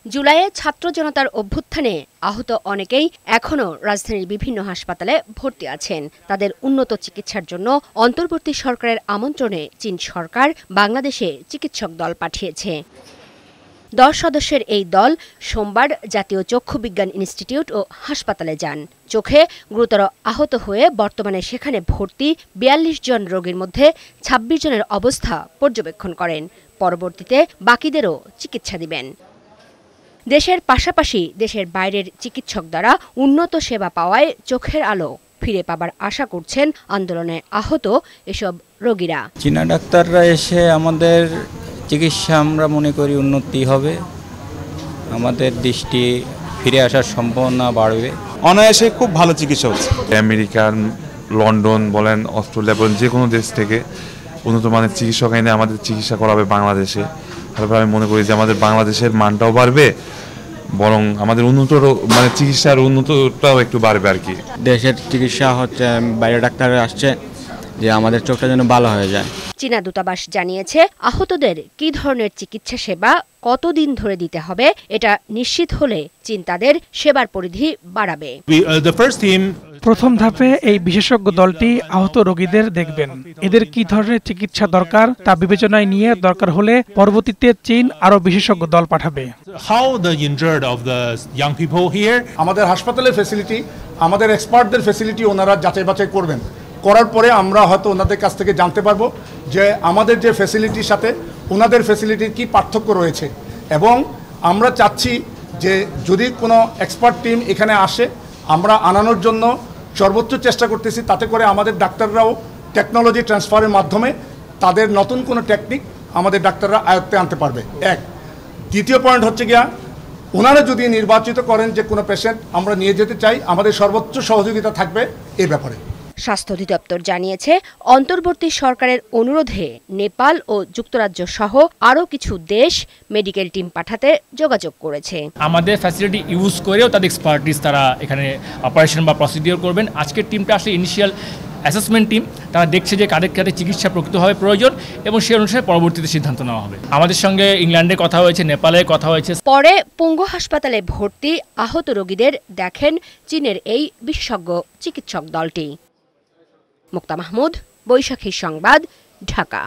জুলাইয়ে ছাত্র জনতার অভ্যুত্থানে আহত অনেকেই এখনও রাজধানীর বিভিন্ন হাসপাতালে ভর্তি আছেন। তাদের উন্নত চিকিৎসার জন্য অন্তর্বর্তী সরকারের আমন্ত্রণে চীন সরকার বাংলাদেশে চিকিৎসক দল পাঠিয়েছে। 10 সদস্যের এই দল সোমবার জাতীয় চক্ষু বিজ্ঞান ইনস্টিটিউট ও হাসপাতালে যান। চোখে গুরুতর আহত হয়ে বর্তমানে সেখানে ভর্তি 42 জন রোগীর মধ্যে 26 জনের অবস্থা পর্যবেক্ষণ করেন। পরবর্তীতে বাকিদেরও চিকিৎসা দিবেন। দেশের পাশাপাশি দেশের বাইরের চিকিৎসক দ্বারা উন্নত সেবা পাওয়ায় চোখের আলো ফিরে পাবার আশা করছেন আন্দোলনে আহত এসব রোগীরা। চীনা ডাক্তাররা এসে আমাদের চিকিৎসা আমরা মনে করি উন্নতি হবে, আমাদের দৃষ্টি ফিরে আসার সম্ভাবনা বাড়বে। অনায়াসে খুব ভালো চিকিৎসা হচ্ছে। আমেরিকান, লন্ডন বলেন, অস্ট্রেলিয়া বলেন, যে কোনো দেশ থেকে উন্নত মানের চিকিৎসক এনে আমাদের চিকিৎসা করাবে বাংলাদেশে। তারপরে আমি মনে করি যে আমাদের বাংলাদেশের মানটাও বাড়বে, বরং আমাদের উন্নত মানে চিকিৎসার উন্নতটাও একটু বাড়বে আর কি। দেশের চিকিৎসা হচ্ছে, বাইরে ডাক্তার আসছে যে আমাদের চোখটা যেন ভালো হয়ে যায়। চীনা দূতাবাস জানিয়েছে আহতদের কী ধরনের চিকিৎসা সেবা কতদিন ধরে দিতে হবে এটা নিশ্চিত হলে চীন তাদের সেবার পরিধি বাড়াবে। প্রথম ধাপে এই বিশেষজ্ঞ দলটি আহত রোগীদের দেখবেন। এদের কী ধরনের চিকিৎসা দরকার তা বিবেচনায় নিয়ে দরকার হলে পরবর্তীতে চীন আরও বিশেষজ্ঞ দল পাঠাবে। আমাদের হাসপাতালের ফ্যাসিলিটি, আমাদের এক্সপার্টদের ফ্যাসিলিটি ওনারা যাচাই বাছাই করবেন। করার পরে আমরা হয়তো ওনাদের কাছ থেকে জানতে পারবো যে আমাদের যে ফ্যাসিলিটির সাথে ওনাদের ফ্যাসিলিটির কি পার্থক্য রয়েছে। এবং আমরা চাচ্ছি যে যদি কোনো এক্সপার্ট টিম এখানে আসে, আমরা আনানোর জন্য সর্বোচ্চ চেষ্টা করতেছি, তাতে করে আমাদের ডাক্তাররাও টেকনোলজি ট্রান্সফারের মাধ্যমে তাদের নতুন কোনো টেকনিক আমাদের ডাক্তাররা আয়ত্তে আনতে পারবে। এক, দ্বিতীয় পয়েন্ট হচ্ছে গিয়া ওনারা যদি নির্বাচিত করেন যে কোনো পেশেন্ট আমরা নিয়ে যেতে চাই, আমাদের সর্বোচ্চ সহযোগিতা থাকবে এই ব্যাপারে। স্বাস্থ্য অধিদপ্তর জানিয়েছে অন্তর্বর্তী সরকারের অনুরোধে নেপাল ও যুক্তরাজ্য সহ আরও কিছু দেশ মেডিকেল টিম পাঠাতে যোগাযোগ করেছে। আমাদের ফ্যাসিলিটি ইউজ করেও তাদের এক্সপার্টিস তারা এখানে অপারেশন বা প্রসিডিওর করবেন। আজকের টিমটা আসলে ইনিশিয়াল অ্যাসেসমেন্ট টিম, তারা দেখছে যে কাদের কাদের চিকিৎসা প্রকৃতভাবে প্রয়োজন এবং সেই অনুসারে পরবর্তীতে সিদ্ধান্ত নেওয়া হবে। আমাদের সঙ্গে ইংল্যান্ডে কথা হয়েছে, নেপালে কথা হয়েছে। পরে পঙ্গু হাসপাতালে ভর্তি আহত রোগীদের দেখেন চীনের এই বিশেষজ্ঞ চিকিৎসক দলটি। মুক্তা মাহমুদ, বৈশাখী সংবাদ, ঢাকা।